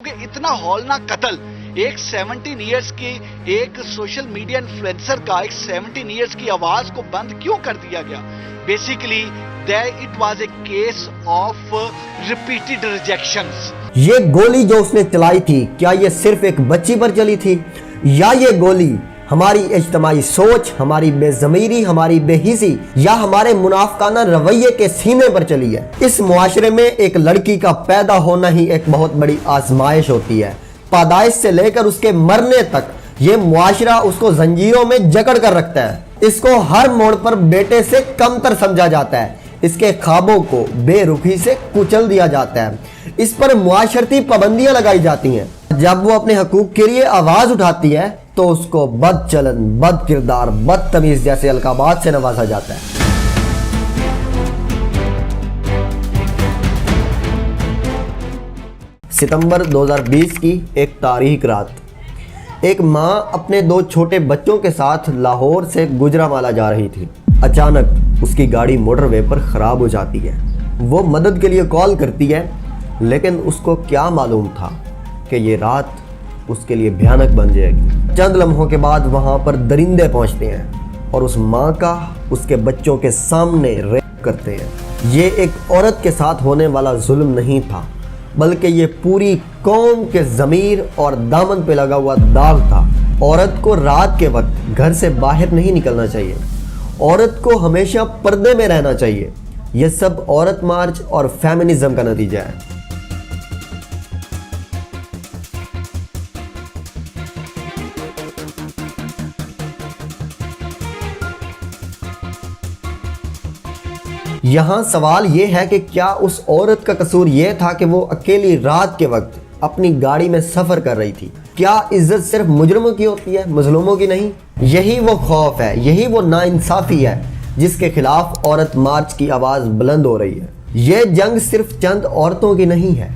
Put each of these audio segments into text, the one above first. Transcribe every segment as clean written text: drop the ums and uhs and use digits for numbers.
कि इतना हौलनाक कत्ल एक 17 इयर्स की एक सोशल मीडिया इन्फ्लुएंसर का एक 17 इयर्स की आवाज को बंद क्यों कर दिया गया। Basically it was a case of repeated rejections. ये गोली जो उसने चलाई थी, क्या ये सिर्फ एक बच्ची पर चली थी या ये गोली हमारी इज्तिमाई सोच, हमारी बेज़मीरी, हमारी बेहिसी या हमारे मुनाफिकाना रवैये के सीने पर चली है। इस मुआशरे में एक लड़की का पैदा होना ही एक बहुत बड़ी आजमाइश होती है। पैदाइश से लेकर उसके मरने तक ये मुआशरा उसको जंजीरों में जकड़ कर रखता है। इसको हर मोड़ पर बेटे से कमतर समझा जाता है। इसके ख्वाबों को बेरुखी से कुचल दिया जाता है। इस पर मुआशरती पाबंदियां लगाई जाती हैं। जब वो अपने हकूक के लिए आवाज उठाती है तो उसको बदचलन, बद किरदार, बदतमीज जैसे अलकाबात से नवाजा जाता है। सितंबर 2020 की एक तारीख रात, एक माँ अपने 2 छोटे बच्चों के साथ लाहौर से गुजरांवाला जा रही थी। अचानक उसकी गाड़ी मोटरवे पर खराब हो जाती है। वो मदद के लिए कॉल करती है, लेकिन उसको क्या मालूम था कि ये रात उसके लिए भयानक बन जाएगी। चंद लम्हों के बाद वहां पर दरिंदे पहुंचते हैं और उस माँ का उसके बच्चों के सामने रेप करते हैं। ये एक औरत के साथ होने वाला जुल्म नहीं था, बल्कि ये पूरी कौम के ज़मीर और दामन पे लगा हुआ दाग था। औरत को रात के वक्त घर से बाहर नहीं निकलना चाहिए। औरत को हमेशा पर्दे में रहना चाहिए। यह सब औरत मार्च और फेमिनिज्म का नतीजा है। यहाँ सवाल ये है कि क्या उस औरत का कसूर ये था कि वो अकेली रात के वक्त अपनी गाड़ी में सफ़र कर रही थी? क्या इज्जत सिर्फ मुजरिमों की होती है, मजलूमों की नहीं? यही वो खौफ है, यही वो नाइंसाफ़ी है जिसके खिलाफ औरत मार्च की आवाज़ बुलंद हो रही है। ये जंग सिर्फ चंद औरतों की नहीं है,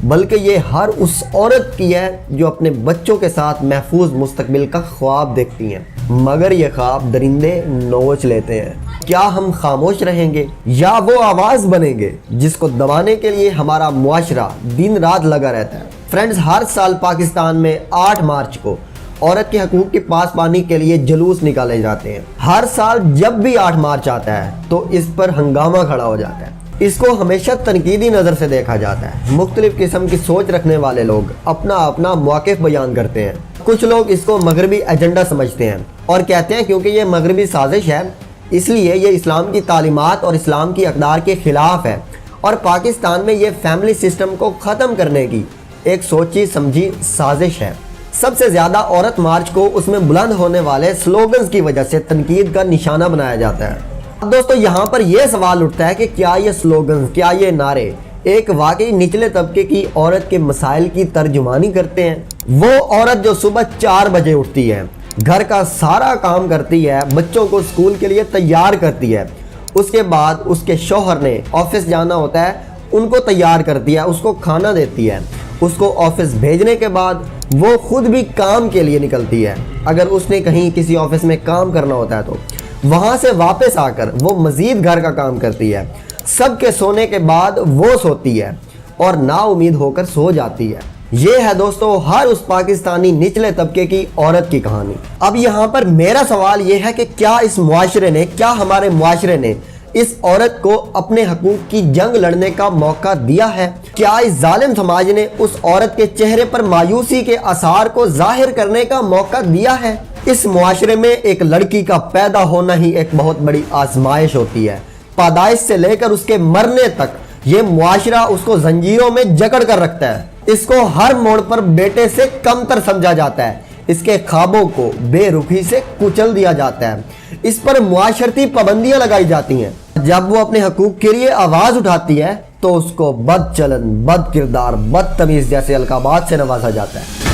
बल्कि ये हर उस औरत की है जो अपने बच्चों के साथ महफूज मुस्तकबिल का ख्वाब देखती हैं, मगर ये ख्वाब दरिंदे नोच लेते हैं। क्या हम खामोश रहेंगे या वो आवाज़ बनेंगे जिसको दबाने के लिए हमारा मुआशरा दिन रात लगा रहता है? फ्रेंड्स, हर साल पाकिस्तान में 8 मार्च को औरत के हकूक़ की पासबानी के लिए जुलूस निकाले जाते हैं। हर साल जब भी 8 मार्च आता है तो इस पर हंगामा खड़ा हो जाता है। इसको हमेशा तनकीदी नज़र से देखा जाता है। मुख्तलिफ किस्म की सोच रखने वाले लोग अपना अपना मौक़िफ़ बयान करते हैं। कुछ लोग इसको मगरबी एजेंडा समझते हैं और कहते हैं क्योंकि ये मगरबी साजिश है, इसलिए ये इस्लाम की तालीमात और इस्लाम की अक़दार के ख़िलाफ़ है और पाकिस्तान में ये फैमिली सिस्टम को ख़त्म करने की एक सोची समझी साजिश है। सबसे ज़्यादा औरत मार्च को उसमें बुलंद होने वाले स्लोगन्स की वजह से तनकीद का निशाना बनाया जाता है। अब दोस्तों, यहाँ पर यह सवाल उठता है कि क्या ये स्लोगन्स, क्या ये नारे एक वाकई निचले तबके की औरत के मसाइल की तर्जुमानी करते हैं? वो औरत जो सुबह 4 बजे उठती है, घर का सारा काम करती है, बच्चों को स्कूल के लिए तैयार करती है, उसके बाद उसके शौहर ने ऑफिस जाना होता है, उनको तैयार करती है, उसको खाना देती है, उसको ऑफिस भेजने के बाद वो खुद भी काम के लिए निकलती है। अगर उसने कहीं किसी ऑफिस में काम करना होता है तो वहाँ से वापस आकर वो मज़ीद घर का काम करती है। सबके सोने के बाद वो सोती है और नाउमीद होकर सो जाती है। ये है दोस्तों हर उस पाकिस्तानी निचले तबके की औरत की कहानी। अब यहाँ पर मेरा सवाल ये है कि क्या इस मुआशरे ने, क्या हमारे मुआशरे ने इस औरत को अपने हकूक की जंग लड़ने का मौका दिया है? क्या इस जालिम समाज ने उस औरत के चेहरे पर मायूसी के आसार को जाहिर करने का मौका दिया है? इस मुआशरे में एक लड़की का पैदा होना ही एक बहुत बड़ी आजमाइश होती है। पैदाइश से लेकर उसके मरने तक ये मुआशरा उसको जंजीरों में जकड़ कर रखता है। इसको हर मोड़ पर बेटे से कमतर समझा जाता है। इसके ख्वाबों को बेरुखी से कुचल दिया जाता है। इस पर मुआशरती पाबंदियां लगाई जाती हैं। जब वो अपने हकूक के लिए आवाज उठाती है तो उसको बदचलन, बद किरदार, बदतमीज जैसे अलकाबात से नवाजा जाता है।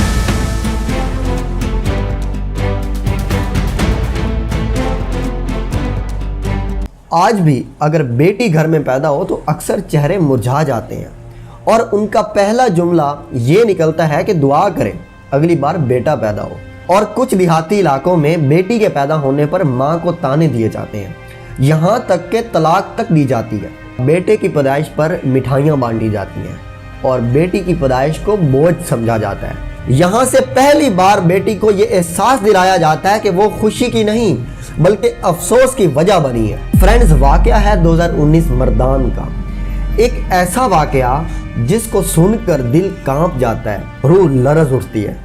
आज भी अगर बेटी घर में पैदा हो तो अक्सर चेहरे मुरझा जाते हैं और उनका पहला जुमला ये निकलता है कि दुआ करें अगली बार बेटा पैदा हो। और कुछ देहाती इलाकों में बेटी के पैदा होने पर माँ को ताने दिए जाते हैं, यहाँ तक के तलाक तक दी जाती है। बेटे की पैदाइश पर मिठाइयाँ बांटी जाती हैं। और बेटी की पैदाइश को बोझ समझा जाता है। यहाँ से पहली बार बेटी को ये एहसास दिलाया जाता है कि वो खुशी की नहीं बल्कि अफसोस की वजह बनी है। फ्रेंड्स, वाकया है 2019 मर्दान का, एक ऐसा वाकया जिसको सुनकर दिल कांप जाता है, रूह लरज उठती है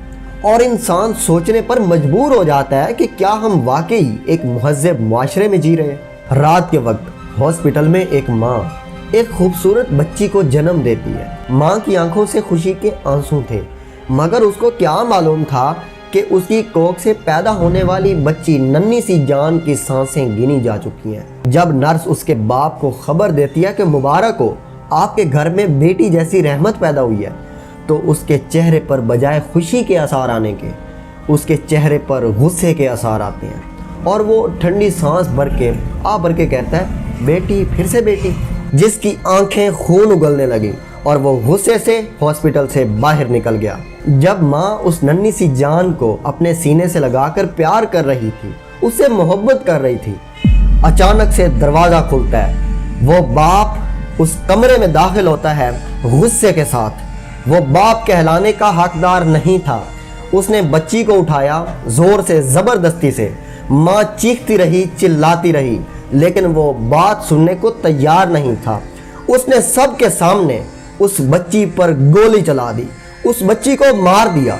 और इंसान सोचने पर मजबूर हो जाता है कि क्या हम वाकई एक महज़ब मुआशरे में जी रहे हैं। रात के वक्त हॉस्पिटल में एक माँ एक खूबसूरत बच्ची को जन्म देती है। माँ की आंखों से खुशी के आंसू थे, मगर उसको क्या मालूम था कि उसकी कोख से पैदा होने वाली बच्ची नन्ही सी जान की सांसें गिनी जा चुकी हैं। जब नर्स उसके बाप को खबर देती है कि मुबारक हो, आपके घर में बेटी जैसी रहमत पैदा हुई है, तो उसके चेहरे पर बजाय खुशी के आसार आने के उसके चेहरे पर गुस्से के आसार आते हैं और वो ठंडी सांस भर के कहता है, बेटी फिर से बेटी, जिसकी आंखें खून उगलने लगी और वो गुस्से से हॉस्पिटल से बाहर निकल गया। जब माँ उस नन्ही सी जान को अपने सीने से लगाकर प्यार कर रही थी, उससे मोहब्बत कर रही थी, अचानक से दरवाज़ा खुलता है। वो बाप उस कमरे में दाखिल होता है गुस्से के साथ। वो बाप कहलाने का हकदार नहीं था। उसने बच्ची को उठाया जोर से, ज़बरदस्ती से। माँ चीखती रही, चिल्लाती रही, लेकिन वो बात सुनने को तैयार नहीं था। उसने सबके सामने उस बच्ची पर गोली चला दी, उस बच्ची को मार दिया।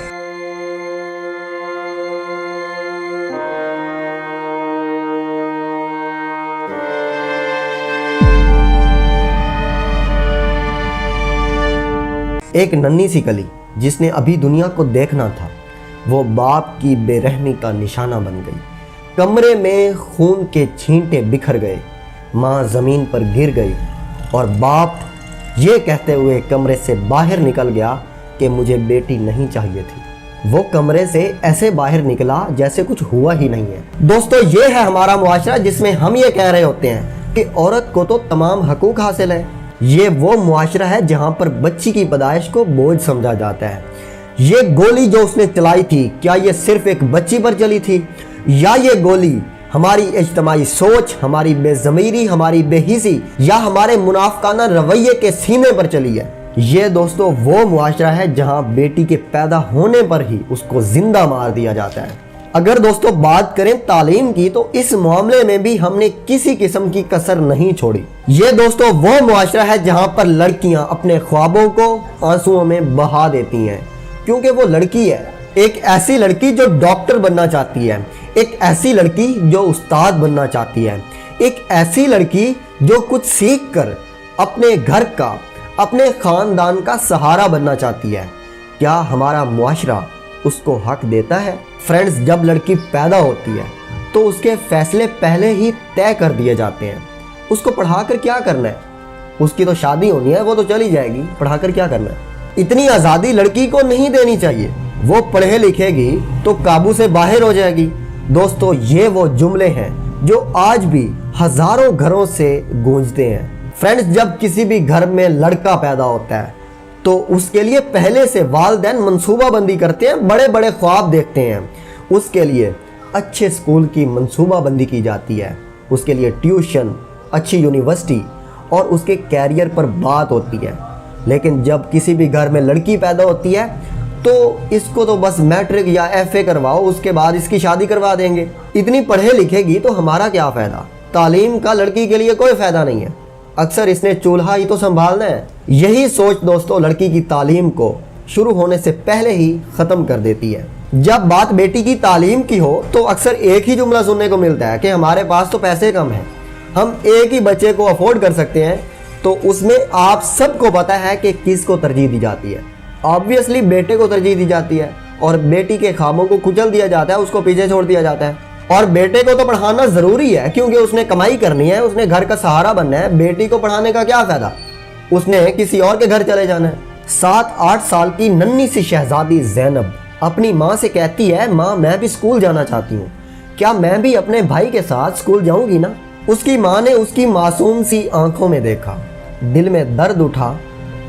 एक नन्ही सी कली जिसने अभी दुनिया को देखना था, वो बाप की बेरहमी का निशाना बन गई। कमरे में खून के छींटे बिखर गए, माँ ज़मीन पर गिर गई और बाप ये कहते हुए कमरे से बाहर निकल गया कि मुझे बेटी नहीं चाहिए थी। वो कमरे से ऐसे बाहर निकला जैसे कुछ हुआ ही नहीं है। दोस्तों, ये है हमारा मुआशरा जिसमें हम ये कह रहे होते हैं कि औरत को तो तमाम हकूक हासिल है। ये वो मुआशरा है जहाँ पर बच्ची की पैदाइश को बोझ समझा जाता है। ये गोली जो उसने चलाई थी, क्या ये सिर्फ एक बच्ची पर चली थी, या ये गोली हमारी इज्तिमाई सोच, हमारी बेज़मीरी, हमारी बेहिसी या हमारे मुनाफिकाना रवैये के सीने पर चली है? ये दोस्तों वो मुआशरा है जहां बेटी के पैदा होने पर ही उसको जिंदा मार दिया जाता है। अगर दोस्तों बात करें तालीम की, तो इस मामले में भी हमने किसी किस्म की कसर नहीं छोड़ी। ये दोस्तों वो मुआशरा है जहां पर लड़कियां अपने ख्वाबों को आंसुओं में बहा देती हैं, क्योंकि वो लड़की है। एक ऐसी लड़की जो डॉक्टर बनना चाहती है, एक ऐसी लड़की जो उस्ताद बनना चाहती है, एक ऐसी लड़की जो कुछ सीख कर अपने घर का, अपने खानदान का सहारा बनना चाहती है। क्या हमारा मुआशरा उसको हक देता है? फ्रेंड्स, जब लड़की पैदा होती है तो उसके फैसले पहले ही तय कर दिए जाते हैं। उसको पढ़ाकर क्या करना है? उसकी तो शादी होनी है, वो तो चली जाएगी, पढ़ाकर क्या करना है? इतनी आज़ादी लड़की को नहीं देनी चाहिए। वो पढ़े लिखेगी तो काबू से बाहर हो जाएगी। दोस्तों, ये वो जुमले हैं जो आज भी हजारों घरों से गूंजते हैं। फ्रेंड्स, जब किसी भी घर में लड़का पैदा होता है तो उसके लिए पहले से वालिदैन मंसूबाबंदी करते हैं, बड़े बड़े ख्वाब देखते हैं। उसके लिए अच्छे स्कूल की मंसूबाबंदी की जाती है, उसके लिए ट्यूशन, अच्छी यूनिवर्सिटी और उसके कैरियर पर बात होती है। लेकिन जब किसी भी घर में लड़की पैदा होती है तो इसको तो बस मैट्रिक या FA करवाओ, उसके बाद इसकी शादी करवा देंगे। इतनी पढ़े लिखेगी तो हमारा क्या फ़ायदा? तालीम का लड़की के लिए कोई फ़ायदा नहीं है, अक्सर इसने चूल्हा ही तो संभालना है। यही सोच दोस्तों लड़की की तालीम को शुरू होने से पहले ही ख़त्म कर देती है। जब बात बेटी की तालीम की हो तो अक्सर एक ही जुमला सुनने को मिलता है कि हमारे पास तो पैसे कम हैं, हम एक ही बच्चे को अफोर्ड कर सकते हैं। तो उसमें आप सबको पता है कि किसको तरजीह दी जाती है। ऑब्वियसली बेटे को तरजीह दी जाती है और बेटी के ख्वाबों को कुचल दिया जाता है, उसको पीछे छोड़ दिया जाता है। और बेटे को तो पढ़ाना ज़रूरी है क्योंकि उसने कमाई करनी है, उसने घर का सहारा बनना है। बेटी को पढ़ाने का क्या फ़ायदा? उसने किसी और के घर चले जाना है। 7-8 साल की नन्ही सी शहजादी ज़ैनब अपनी माँ से कहती है, माँ मैं भी स्कूल जाना चाहती हूँ, क्या मैं भी अपने भाई के साथ स्कूल जाऊँगी ना? उसकी माँ ने उसकी मासूम सी आंखों में देखा, दिल में दर्द उठा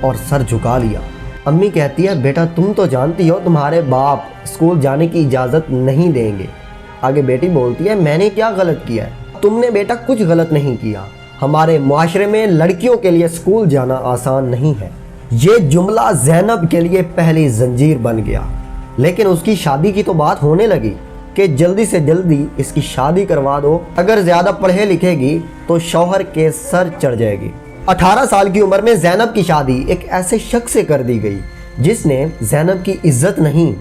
और सर झुका लिया। अम्मी कहती है, बेटा तुम तो जानती हो तुम्हारे बाप स्कूल जाने की इजाज़त नहीं देंगे। आगे बेटी बोलती है, मैंने क्या गलत किया है? तुमने बेटा कुछ गलत नहीं किया। हमारे मुआशरे में लड़कियों के लिए स्कूल जाना आसान नहीं है। ये जुमला ज़ैनब के लिए पहली जंजीर बन गया। लेकिन उसकी शादी की तो बात होने लगी कि जल्दी से जल्दी इसकी शादी करवा दो, अगर ज़्यादा पढ़े लिखेगी तो शौहर के सर चढ़ जाएगी। 18 साल की उम्र में ज़ैनब की शादी एक ऐसे शख्स से कर दी गई जिसने ज़ैनब की इज्जत नहीं,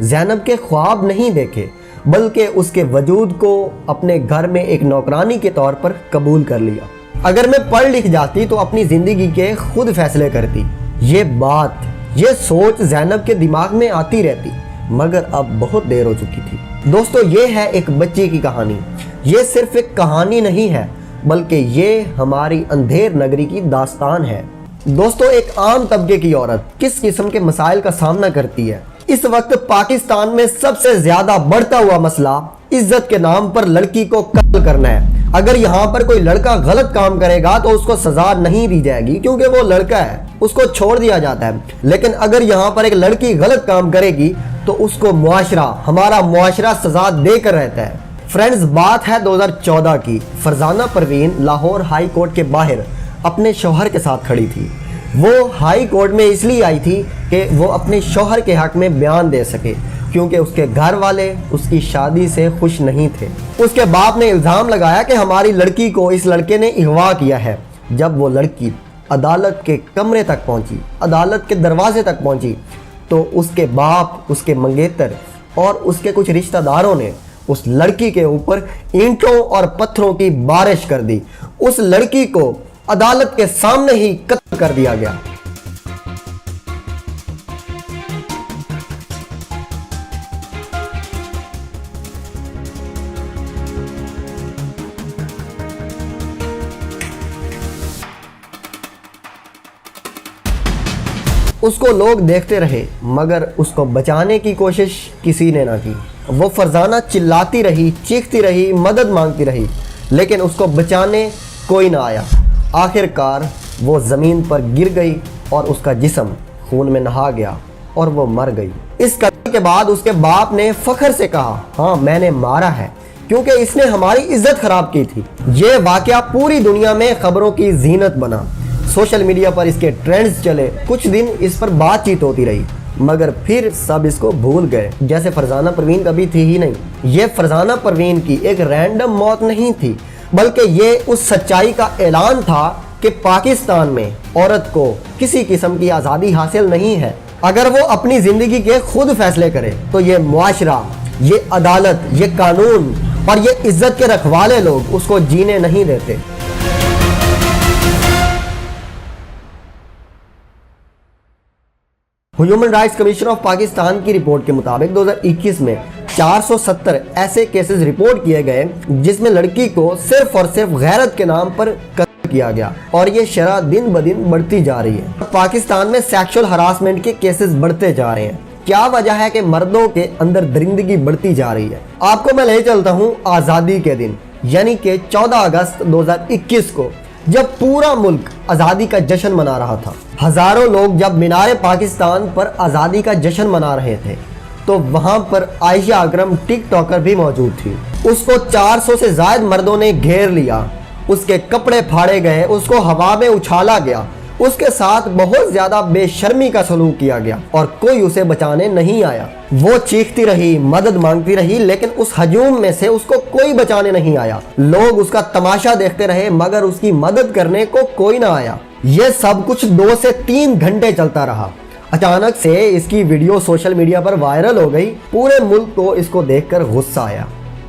ज़ैनब के ख्वाब नहीं देखे, बल्कि उसके वजूद को अपने घर में एक नौकरानी के तौर पर कबूल कर लिया। अगर मैं पढ़ लिख जाती तो अपनी ज़िंदगी के खुद फैसले करती। ये बात, ये सोच ज़ैनब के दिमाग में आती रहती, मगर अब बहुत देर हो चुकी थी। दोस्तों, ये है एक बच्ची की कहानी। ये सिर्फ एक कहानी नहीं है, बल्कि ये हमारी अंधेर नगरी की दास्तान है। दोस्तों, एक आम तबके की औरत किस किस्म के मसाइल का सामना करती है। इस वक्त पाकिस्तान में सबसे ज्यादा बढ़ता हुआ मसला इज्जत के नाम पर लड़की को कत्ल करना है। अगर यहाँ पर कोई लड़का गलत काम करेगा तो उसको सजा नहीं दी जाएगी क्योंकि वो लड़का है, उसको छोड़ दिया जाता है। लेकिन अगर यहाँ पर एक लड़की गलत काम करेगी तो उसको मुआशरा, हमारा मुआशरा सजा देकर रहता है। फ्रेंड्स, बात है 2014 की। फरजाना परवीन लाहौर हाई कोर्ट के बाहर अपने शौहर के साथ खड़ी थी। वो हाई कोर्ट में इसलिए आई थी कि वो अपने शौहर के हक में बयान दे सके, क्योंकि उसके घर वाले उसकी शादी से खुश नहीं थे। उसके बाप ने इल्ज़ाम लगाया कि हमारी लड़की को इस लड़के ने अगवा किया है। जब वो लड़की अदालत के कमरे तक पहुंची, अदालत के दरवाजे तक पहुंची, तो उसके बाप, उसके मंगेतर और उसके कुछ रिश्तेदारों ने उस लड़की के ऊपर ईंटों और पत्थरों की बारिश कर दी। उस लड़की को अदालत के सामने ही कत्ल कर दिया गया। उसको लोग देखते रहे, मगर उसको बचाने की कोशिश किसी ने ना की। वो फरजाना चिल्लाती रही, चीखती रही, मदद मांगती रही, लेकिन उसको बचाने कोई ना आया। आखिरकार वो ज़मीन पर गिर गई और उसका जिस्म खून में नहा गया और वो मर गई। इस कत्ल के बाद उसके बाप ने फख्र से कहा, हाँ, मैंने मारा है क्योंकि इसने हमारी इज्जत खराब की थी। ये वाकया पूरी दुनिया में खबरों की जीनत बना। सोशल मीडिया पर इसके ट्रेंड्स चले, कुछ दिन इस पर बातचीत होती रही, मगर फिर सब इसको भूल गए, जैसे फरजाना परवीन कभी थी ही नहीं। ये फरजाना परवीन की एक रैंडम मौत नहीं थी, बल्कि ये उस सच्चाई का ऐलान था कि पाकिस्तान में औरत को किसी किस्म की आज़ादी हासिल नहीं है। अगर वो अपनी ज़िंदगी के खुद फैसले करे तो ये मुआशरा, ये अदालत, ये कानून और ये इज्जत के रखवाले लोग उसको जीने नहीं देते। Human rights commission of Pakistan की रिपोर्ट के मुताबिक 2021 में 470 ऐसे केसेस रिपोर्ट किए गए जिसमें लड़की को सिर्फ और सिर्फ गैरत के नाम पर कत्ल किया गया, और ये शरह दिन ब दिन बढ़ती जा रही है। पाकिस्तान में सेक्सुअल हरासमेंट के केसेस बढ़ते जा रहे हैं। क्या वजह है कि मर्दों के अंदर दरिंदगी बढ़ती जा रही है? आपको मैं ले चलता हूँ आज़ादी के दिन, यानी कि 14 अगस्त 2021 को, जब पूरा मुल्क आज़ादी का जश्न मना रहा था। हजारों लोग जब मीनार पाकिस्तान पर आज़ादी का जश्न मना रहे थे तो वहां पर आयशा अकरम टिकटॉकर भी मौजूद थी। उसको 400 से ज्यादा मर्दों ने घेर लिया, उसके कपड़े फाड़े गए, उसको हवा में उछाला गया, उसके साथ बहुत ज्यादा बेशर्मी का सलूक किया गया और कोई उसे बचाने नहीं आया। वो चीखती रही, मदद मांगती रही, लेकिन उस हजूम में से उसको कोई बचाने नहीं आया। लोग उसका तमाशा देखते रहे, मगर उसकी मदद करने को कोई ना आया। ये सब कुछ 2 से 3 घंटे चलता रहा। अचानक से इसकी वीडियो सोशल मीडिया पर वायरल हो गई। पूरे मुल्क को इसको देखकर गुस्सा आया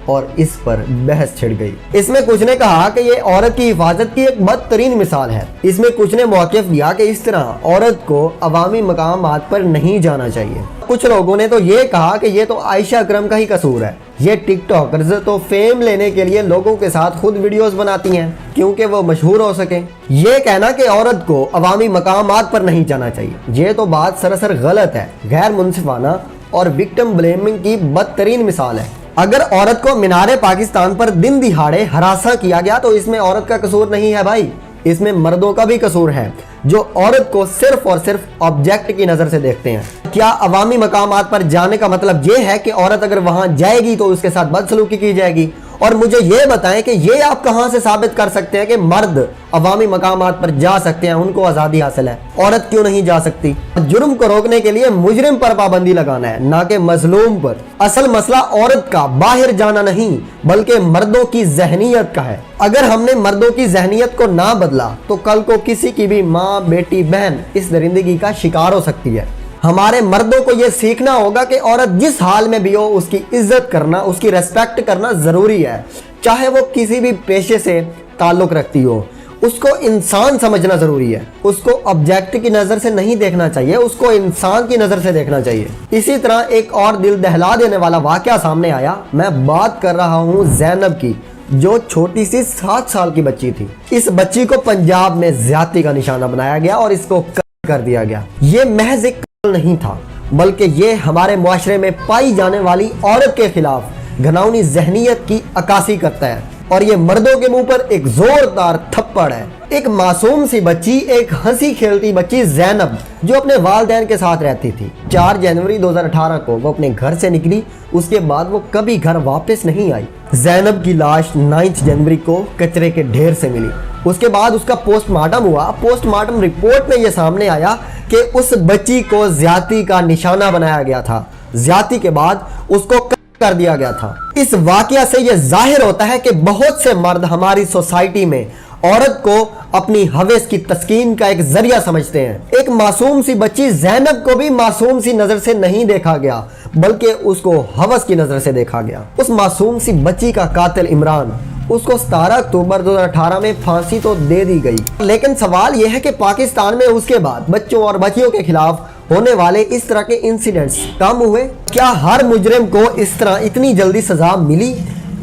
और इस पर बहस छिड़ गई। इसमें कुछ ने कहा कि ये औरत की हिफाजत की एक बदतरीन मिसाल है। इसमें कुछ ने मौक़िफ़ दिया कि इस तरह औरत को अवामी मकामात पर नहीं जाना चाहिए। कुछ लोगों ने तो ये कहा कि ये तो आयशा अकरम का ही कसूर है। ये टिकटॉकर्स तो फेम लेने के लिए लोगों के साथ खुद वीडियोस बनाती हैं क्योंकि वो मशहूर हो सके। ये कहना कि औरत को अवामी मकामात पर नहीं जाना चाहिए, ये तो बात सरासर गलत है, गैर मुनसिफाना और विक्टिम ब्लेमिंग की बदतरीन मिसाल है। अगर औरत को मीनारे पाकिस्तान पर दिन दिहाड़े हरासा किया गया तो इसमें औरत का कसूर नहीं है भाई, इसमें मर्दों का भी कसूर है जो औरत को सिर्फ और सिर्फ ऑब्जेक्ट की नज़र से देखते हैं। क्या अवामी मकामात पर जाने का मतलब ये है कि औरत अगर वहां जाएगी तो उसके साथ बदसलूकी की जाएगी और मुझे ये बताएं कि ये आप कहां से साबित कर सकते हैं कि मर्द अवामी मकामात पर जा सकते हैं, उनको आज़ादी हासिल है, औरत क्यों नहीं जा सकती? जुर्म को रोकने के लिए मुजरिम पर पाबंदी लगाना है, ना कि मजलूम पर। असल मसला औरत का बाहर जाना नहीं बल्कि मर्दों की जहनीयत का है। अगर हमने मर्दों की जहनीयत को ना बदला तो कल को किसी की भी माँ, बेटी, बहन इस दरिंदगी का शिकार हो सकती है। हमारे मर्दों को यह सीखना होगा कि औरत जिस हाल में भी हो उसकी इज्जत करना, उसकी रेस्पेक्ट करना जरूरी है। चाहे वो किसी भी पेशे से ताल्लुक रखती हो, उसको इंसान समझना जरूरी है। उसको ऑब्जेक्ट की नजर से नहीं देखना चाहिए, उसको इंसान की नजर से देखना चाहिए। इसी तरह एक और दिल दहला देने वाला वाकया सामने आया। मैं बात कर रहा हूँ ज़ैनब की, जो छोटी सी 7 साल की बच्ची थी। इस बच्ची को पंजाब में ज्यादती का निशाना बनाया गया और इसको कर दिया गया। ये महज एक नहीं था बल्कि ये हमारे मुआशरे में पाई जाने वाली औरत के खिलाफ घिनौनी जहनीयत की अक्कासी करता है और ये मर्दों के मुंह पर एक जोरदार थप्पड़ है। एक मासूम सी बच्ची, एक हंसी खेलती बच्ची ज़ैनब, जो अपने वालिदैन के साथ रहती थी। 4 जनवरी 2018 को वो अपने घर से निकली, उसके बाद वो कभी घर वापस नहीं आई। ज़ैनब की लाश 9 जनवरी को कचरे के ढेर से मिली। उसके बाद उसका पोस्टमार्टम हुआ। पोस्टमार्टम रिपोर्ट में यह सामने आया कि उस बच्ची को ज्यादती का निशाना बनाया गया था। ज्यादती के बाद उसको कर दिया गया था। इस वाकया से यह जाहिर होता है कि बहुत से मर्द हमारी सोसाइटी में औरत को अपनी हवेस की तस्कीन का एक जरिया समझते हैं। एक मासूम सी बच्ची ज़ैनब को भी मासूम सी नजर से नहीं देखा गया बल्कि उसको हवस की नजर से देखा गया। उस मासूम सी बच्ची का कातिल इमरान, उसको 17 अक्टूबर 2018 में फांसी तो दे दी गई। लेकिन सवाल यह है कि पाकिस्तान में उसके बाद बच्चों और बच्चियों के खिलाफ होने वाले इस तरह के इंसिडेंट्स कम हुए? क्या हर मुजरिम को इस तरह इतनी जल्दी सजा मिली?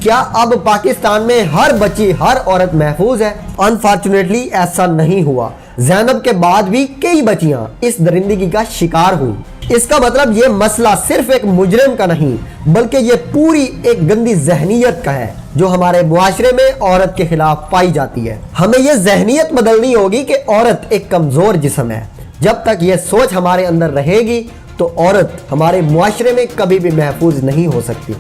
क्या अब पाकिस्तान में हर बच्ची, हर औरत महफूज है? अनफॉर्चुनेटली ऐसा नहीं हुआ। ज़ैनब के बाद भी कई बच्चियां इस दरिंदगी का शिकार हुई। इसका मतलब ये मसला सिर्फ एक मुजरिम का नहीं बल्कि ये पूरी एक गंदी जहनीयत का है जो हमारे मुआशरे में औरत के खिलाफ पाई जाती है। हमें ये जहनीयत बदलनी होगी कि औरत एक कमजोर जिस्म है। जब तक ये सोच हमारे अंदर रहेगी तो औरत हमारे मुआशरे में कभी भी महफूज नहीं हो सकती।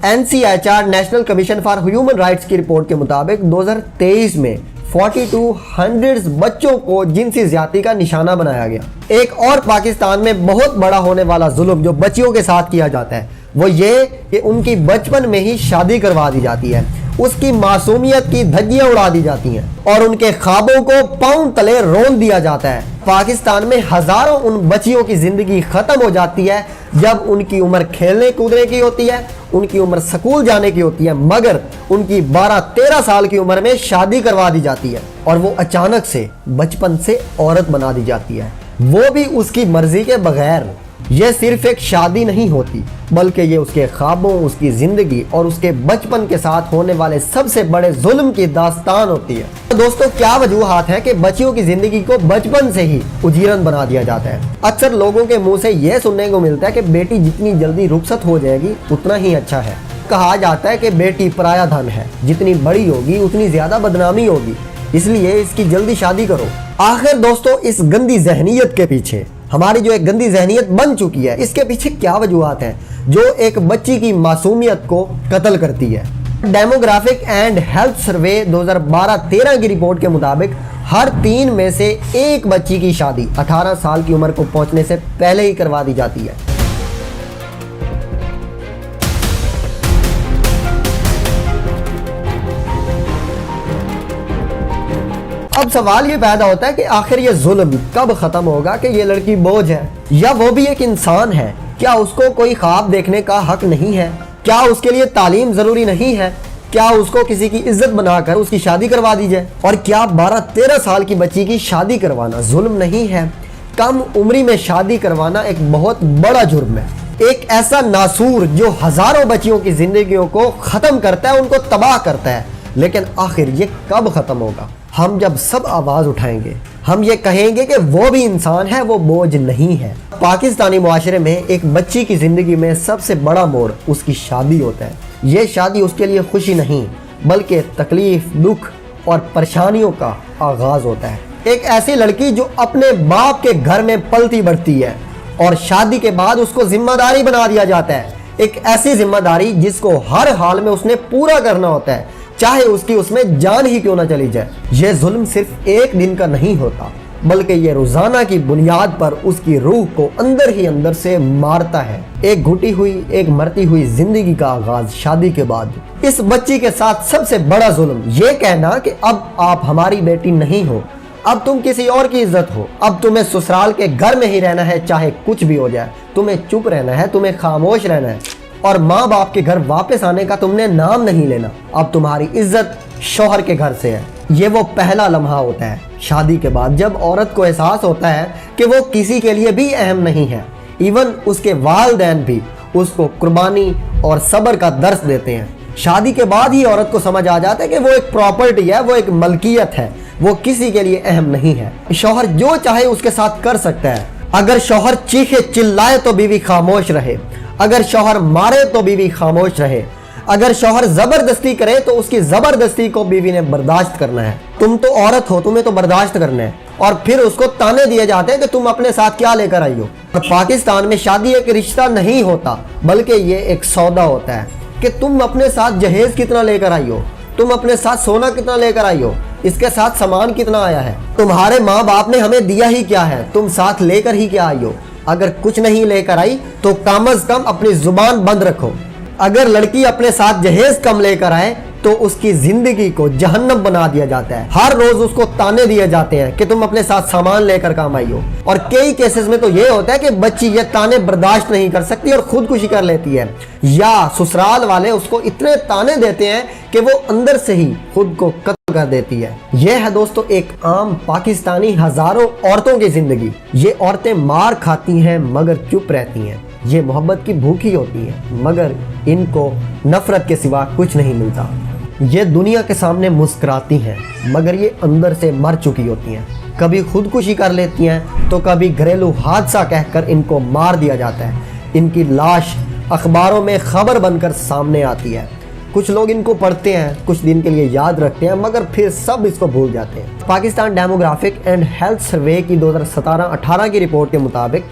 NCHR national commission for human rights की रिपोर्ट के मुताबिक 2023 में 4200 बच्चों को जिनसी ज्यादती का निशाना बनाया गया। एक और पाकिस्तान में बहुत बड़ा होने वाला जुल्म जो बच्चियों के साथ किया जाता है वो ये कि उनकी बचपन में ही शादी करवा दी जाती है, उसकी मासूमियत की धज्जियां उड़ा दी जाती हैं और उनके ख्वाबों को पांव तले रोन दिया जाता है। पाकिस्तान में हजारों उन बच्चियों की जिंदगी खत्म हो जाती है जब उनकी उम्र खेलने कूदने की होती है, उनकी उम्र स्कूल जाने की होती है, मगर उनकी 12-13 साल की उम्र में शादी करवा दी जाती है और वो अचानक से बचपन से औरत बना दी जाती है, वो भी उसकी मर्जी के बगैर। यह सिर्फ एक शादी नहीं होती बल्कि ये उसके ख्वाबों, उसकी जिंदगी और उसके बचपन के साथ होने वाले सबसे बड़े जुल्म की दास्तान होती है। तो दोस्तों, क्या वजूहात है कि बच्चियों की जिंदगी को बचपन से ही उजीरन बना दिया जाता है? अक्सर लोगों के मुंह से यह सुनने को मिलता है कि बेटी जितनी जल्दी रुखसत हो जाएगी उतना ही अच्छा है। कहा जाता है कि बेटी पराया धन है, जितनी बड़ी होगी उतनी ज्यादा बदनामी होगी, इसलिए इसकी जल्दी शादी करो। आखिर दोस्तों, इस गंदी जहनीयत के पीछे, हमारी जो एक गंदी जहनीयत बन चुकी है, इसके पीछे क्या वजूहात हैं जो एक बच्ची की मासूमियत को कत्ल करती है? डेमोग्राफिक एंड हेल्थ सर्वे 2012-13 की रिपोर्ट के मुताबिक हर 3 में से 1 बच्ची की शादी 18 साल की उम्र को पहुंचने से पहले ही करवा दी जाती है। अब सवाल ये पैदा होता है कि आखिर ये जुल्म कब खत्म होगा कि ये लड़की बोझ है या वो भी एक इंसान है? क्या उसको कोई ख्वाब देखने का हक नहीं है? क्या उसके लिए तालीम जरूरी नहीं है? क्या उसको किसी की इज्जत बनाकर उसकी शादी करवा दी जाए? और क्या 12-13 साल की बच्ची की शादी करवाना जुल्म नहीं है? कम उम्री में शादी करवाना एक बहुत बड़ा जुर्म है, एक ऐसा नासूर जो हजारों बच्चियों की जिंदगियों को खत्म करता है, उनको तबाह करता है। लेकिन आखिर ये कब खत्म होगा? हम जब सब आवाज उठाएंगे, हम ये कहेंगे कि वो भी इंसान है, वो बोझ नहीं है। पाकिस्तानी मुआशरे में एक बच्ची की जिंदगी में सबसे बड़ा मोड़ उसकी शादी होता है। ये शादी उसके लिए खुशी नहीं बल्कि तकलीफ, दुख और परेशानियों का आगाज होता है। एक ऐसी लड़की जो अपने बाप के घर में पलती बढ़ती है और शादी के बाद उसको जिम्मेदारी बना दिया जाता है। एक ऐसी जिम्मेदारी जिसको हर हाल में उसने पूरा करना होता है, चाहे उसकी उसमें जान ही क्यों ना चली जाए। यह जुल्म सिर्फ एक दिन का नहीं होता, बल्कि ये रोजाना की बुनियाद पर उसकी रूह को अंदर ही अंदर से मारता है। एक घुटी हुई, एक मरती हुई जिंदगी का आगाज शादी के बाद। इस बच्ची के साथ सबसे बड़ा जुल्म ये कहना कि अब आप हमारी बेटी नहीं हो, अब तुम किसी और की इज्जत हो, अब तुम्हें ससुराल के घर में ही रहना है, चाहे कुछ भी हो जाए। तुम्हें चुप रहना है, तुम्हें खामोश रहना है और माँ बाप के घर वापस आने का तुमने नाम नहीं लेना। अब तुम्हारी इज्जत शौहर के घर से है। ये वो पहला लम्हा होता है शादी के बाद, जब औरत को एहसास होता है कि वो किसी के लिए भी अहम नहीं है। इवन उसके वालिदैन भी उसको कुर्बानी और सब्र का दर्स देते हैं। शादी के बाद ही औरत को समझ आ जाता है कि वो एक प्रॉपर्टी है, वो एक मलकियत है, वो किसी के लिए अहम नहीं है। शौहर जो चाहे उसके साथ कर सकता है। अगर शौहर चीखे चिल्लाए तो बीवी खामोश रहे, अगर शौहर मारे तो बीवी खामोश रहे, अगर शौहर जबरदस्ती करे तो उसकी जबरदस्ती को बीवी ने बर्दाश्त करना है। तुम तो औरत हो, तुम्हें तो बर्दाश्त करना है। और फिर उसको ताने दिए जाते हैं कि तुम अपने साथ क्या लेकर आई हो। और पाकिस्तान में शादी एक रिश्ता नहीं होता, बल्कि ये एक सौदा होता है कि तुम अपने साथ जहेज कितना लेकर आई हो, तुम अपने साथ सोना कितना लेकर आई हो, इसके साथ सामान कितना आया है, तुम्हारे माँ बाप ने हमें दिया ही क्या है, तुम साथ लेकर ही क्या आई हो। अगर कुछ नहीं लेकर आई तो कम से कम अपनी जुबान बंद रखो। अगर लड़की अपने साथ जहेज कम लेकर आए तो उसकी जिंदगी को जहन्नम बना दिया जाता है। हर रोज उसको ताने दिए जाते हैं कि तुम अपने साथ सामान लेकर काम आई हो। और कई केसेस में तो ये होता है कि बच्ची ये ताने बर्दाश्त नहीं कर सकती और खुदकुशी कर लेती है, या ससुराल वाले उसको इतने ताने देते हैं कि वो अंदर से ही खुद को कत्ल कर देती है। यह है दोस्तों एक आम पाकिस्तानी हजारों औरतों की जिंदगी। ये औरतें मार खाती हैं मगर चुप रहती हैं। ये मोहब्बत की भूखी होती हैं मगर इनको नफरत के सिवा कुछ नहीं मिलता। ये दुनिया के सामने मुस्कुराती हैं मगर ये अंदर से मर चुकी होती हैं। कभी खुदकुशी कर लेती हैं तो कभी घरेलू हादसा कहकर इनको मार दिया जाता है। इनकी लाश अखबारों में खबर बनकर सामने आती है। कुछ लोग इनको पढ़ते हैं, कुछ दिन के लिए याद रखते हैं मगर फिर सब इसको भूल जाते हैं। Pakistan demographic and health survey की 2017-18 की रिपोर्ट के मुताबिक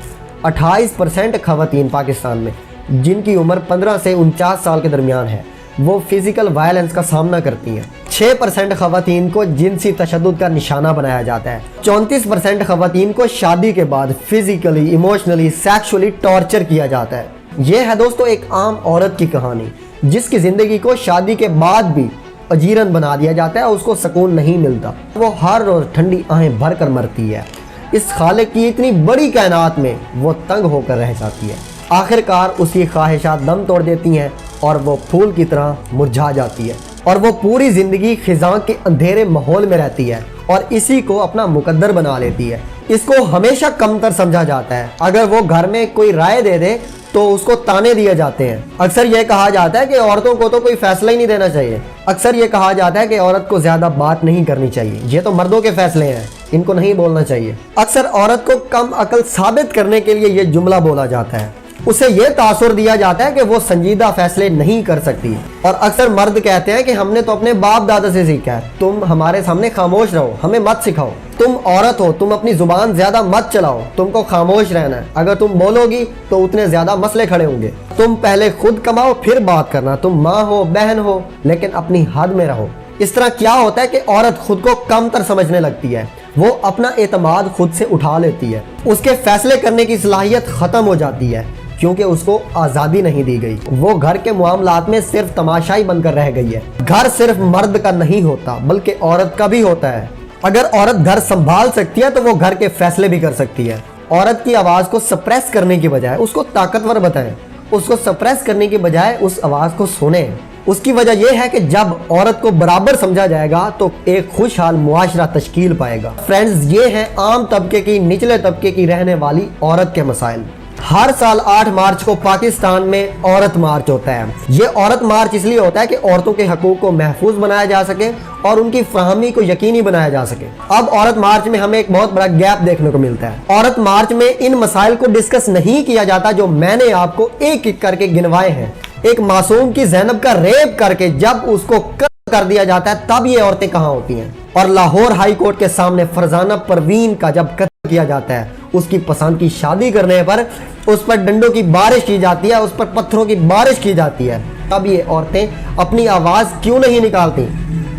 28% खवातीन पाकिस्तान में जिनकी उम्र 15 से 49 साल के दरमियान है वो फिजिकल वायलेंस का सामना करती हैं। 6% खवातीन को जिनसी तशद्दुद का निशाना बनाया जाता है। 34% खवातीन को शादी के बाद फिजिकली, इमोशनली, सेक्सुअली टॉर्चर किया जाता है। यह है दोस्तों एक आम औरत की कहानी जिसकी जिंदगी को शादी के बाद भी अजीरन बना दिया जाता है, उसको सुकून नहीं मिलता। वो हर रोज ठंडी आहें भर कर मरती है। इस खालिक की इतनी बड़ी कायनात में वो तंग होकर रह जाती है। आखिरकार उसकी ख्वाहिशात दम तोड़ देती हैं और वो फूल की तरह मुरझा जाती है और वो पूरी जिंदगी खिजां के अंधेरे माहौल में रहती है और इसी को अपना मुकद्दर बना लेती है। इसको हमेशा कमतर समझा जाता है। अगर वो घर में कोई राय दे दे तो उसको ताने दिए जाते हैं। अक्सर यह कहा जाता है कि औरतों को तो कोई फैसला ही नहीं देना चाहिए। अक्सर यह कहा जाता है कि औरत को ज्यादा बात नहीं करनी चाहिए, ये तो मर्दों के फैसले हैं, इनको नहीं बोलना चाहिए। अक्सर औरत को कम अकल साबित करने के लिए यह जुमला बोला जाता है। उसे यह तासुर दिया जाता है कि वो संजीदा फैसले नहीं कर सकती। और अक्सर मर्द कहते हैं कि हमने तो अपने बाप दादा से सीखा है, तुम हमारे सामने खामोश रहो, हमें मत सिखाओ। तुम औरत हो, तुम अपनी जुबान ज्यादा मत चलाओ, तुमको खामोश रहना है। अगर तुम बोलोगी तो उतने ज्यादा मसले खड़े होंगे। तुम पहले खुद कमाओ फिर बात करना। तुम माँ हो, बहन हो, लेकिन अपनी हद में रहो। इस तरह क्या होता है कि औरत खुद को कमतर समझने लगती है। वो अपना एतमाद खुद से उठा लेती है। उसके फैसले करने की सलाहियत खत्म हो जाती है क्योंकि उसको आज़ादी नहीं दी गई। वो घर के मामलात में सिर्फ तमाशाई बनकर रह गई है। घर सिर्फ मर्द का नहीं होता बल्कि औरत का भी होता है। अगर औरत घर संभाल सकती है तो वो घर के फैसले भी कर सकती है। औरत की आवाज़ को सप्रेस करने की बजाय उसको ताकतवर बताएं। उसको सप्रेस करने की बजाय उस आवाज़ को सुने। उसकी वजह यह है कि जब औरत को बराबर समझा जाएगा तो एक खुशहाल मुआशरा तश्कील पाएगा। फ्रेंड्स, ये हैं आम तबके की, निचले तबके की रहने वाली औरत के मसाइल। हर साल 8 मार्च को पाकिस्तान में औरत मार्च होता है। ये औरत मार्च इसलिए होता है कि औरतों के हकूक को महफूज बनाया जा सके और उनकी फराहमी को यकीनी बनाया जा सके। अब औरत मार्च में हमें एक बहुत बड़ा गैप देखने को मिलता है। औरत मार्च में इन मसाइल को डिस्कस नहीं किया जाता जो मैंने आपको एक एक करके गिनवाए हैं। एक मासूम की ज़ैनब का रेप करके जब उसको कत्ल कर दिया जाता है, तब ये औरतें कहाँ होती हैं। और लाहौर हाई कोर्ट के सामने फरजाना परवीन का जब कत्ल किया जाता है, उसकी पसंद की शादी करने पर उस पर डंडों की बारिश की जाती है, उस पर पत्थरों की बारिश की जाती है, तब ये औरतें अपनी आवाज क्यों नहीं निकालती?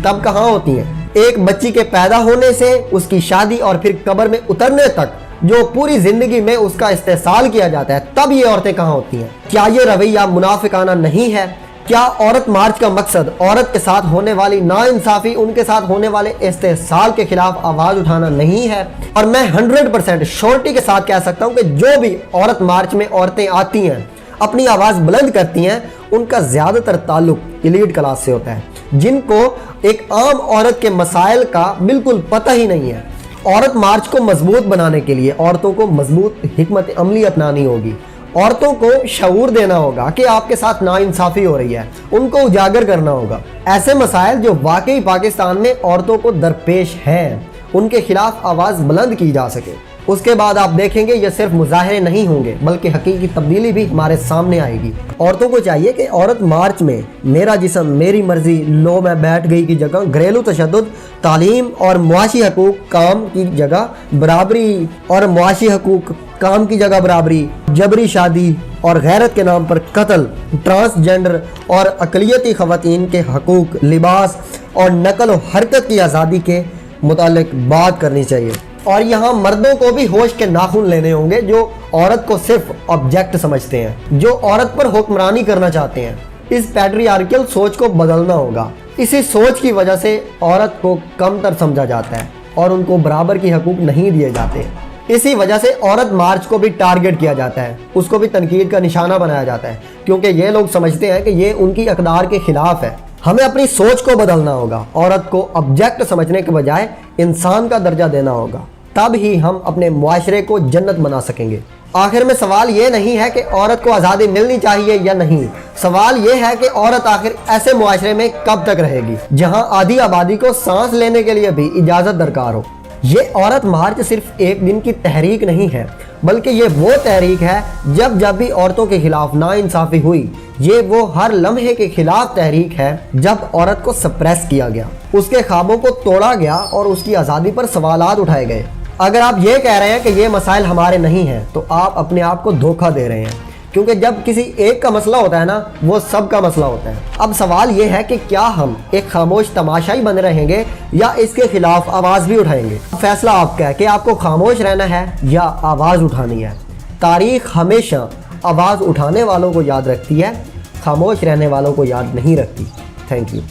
तब कहाँ होती हैं? एक बच्ची के पैदा होने से उसकी शादी और फिर कब्र में उतरने तक जो पूरी जिंदगी में उसका इस्तेसाल किया जाता है, तब ये औरतें कहाँ होती हैं? क्या ये रवैया मुनाफिकाना नहीं है? क्या औरत मार्च का मकसद औरत के साथ होने वाली नाइंसाफी, उनके साथ होने वाले इस्तेसाल के खिलाफ आवाज उठाना नहीं है? और मैं 100% श्योरिटी के साथ कह सकता हूं कि जो भी औरत मार्च में औरतें आती हैं, अपनी आवाज बुलंद करती हैं, उनका ज्यादातर ताल्लुक एलीट क्लास से होता है, जिनको एक आम औरत के मसाइल का बिल्कुल पता ही नहीं है। औरत मार्च को मजबूत बनाने के लिए औरतों को मजबूत हिकमत अमली अपनानी होगी, औरतों को शऊर देना होगा कि आपके साथ नाइंसाफी हो रही है, उनको उजागर करना होगा। ऐसे मसाइल जो वाकई पाकिस्तान में औरतों को दरपेश हैं, उनके खिलाफ आवाज बुलंद की जा सके। उसके बाद आप देखेंगे ये सिर्फ मुजाहरे नहीं होंगे, बल्कि हकीकी तब्दीली भी हमारे सामने आएगी। औरतों को चाहिए कि औरत मार्च में मेरा जिस्म मेरी मर्जी, लो मैं बैठ गई की जगह घरेलू तशद्दुद, तालीम और मुआशी हकूक काम की जगह बराबरी, और मुआशी हकूक काम की जगह बराबरी, जबरी शादी और गैरत के नाम पर कत्ल, ट्रांसजेंडर और अकलियती खवातीन के हकूक, लिबास और नकल व हरकत की आज़ादी के मुतालिक बात करनी चाहिए। और यहाँ मर्दों को भी होश के नाखून लेने होंगे जो औरत को सिर्फ ऑब्जेक्ट समझते हैं, जो औरत पर हुक्मरानी करना चाहते हैं। इस पैट्रियार्कल सोच को बदलना होगा। इसी सोच की वजह से औरत को कमतर समझा जाता है और उनको बराबर की हकूक नहीं दिए जाते। इसी वजह से औरत मार्च को भी टारगेट किया जाता है, उसको भी तनकीद का निशाना बनाया जाता है, क्योंकि ये लोग समझते हैं कि ये उनकी अकदार के खिलाफ है। हमें अपनी सोच को बदलना होगा, औरत को ऑब्जेक्ट समझने के बजाय इंसान का दर्जा देना होगा, तब ही हम अपने मुआशरे को जन्नत बना सकेंगे। आखिर में सवाल ये नहीं है कि औरत को आज़ादी मिलनी चाहिए या नहीं, सवाल ये है कि औरत आखिर ऐसे मुआशरे में कब तक रहेगी जहां आधी आबादी को सांस लेने के लिए भी इजाज़त दरकार हो। ये औरत मार्च सिर्फ एक दिन की तहरीक नहीं है, बल्कि ये वो तहरीक है जब जब भी औरतों के खिलाफ नाइंसाफ़ी हुई। ये वो हर लम्हे के खिलाफ तहरीक है जब औरत को सप्रेस किया गया, उसके ख्वाबों को तोड़ा गया और उसकी आज़ादी पर सवालात उठाए गए। अगर आप ये कह रहे हैं कि ये मसाइल हमारे नहीं हैं, तो आप अपने आप को धोखा दे रहे हैं, क्योंकि जब किसी एक का मसला होता है ना, वो सब का मसला होता है। अब सवाल ये है कि क्या हम एक खामोश तमाशाई बने रहेंगे या इसके खिलाफ आवाज़ भी उठाएंगे? फैसला आपका है कि आपको खामोश रहना है या आवाज़ उठानी है। तारीख हमेशा आवाज़ उठाने वालों को याद रखती है, खामोश रहने वालों को याद नहीं रखती। Thank you.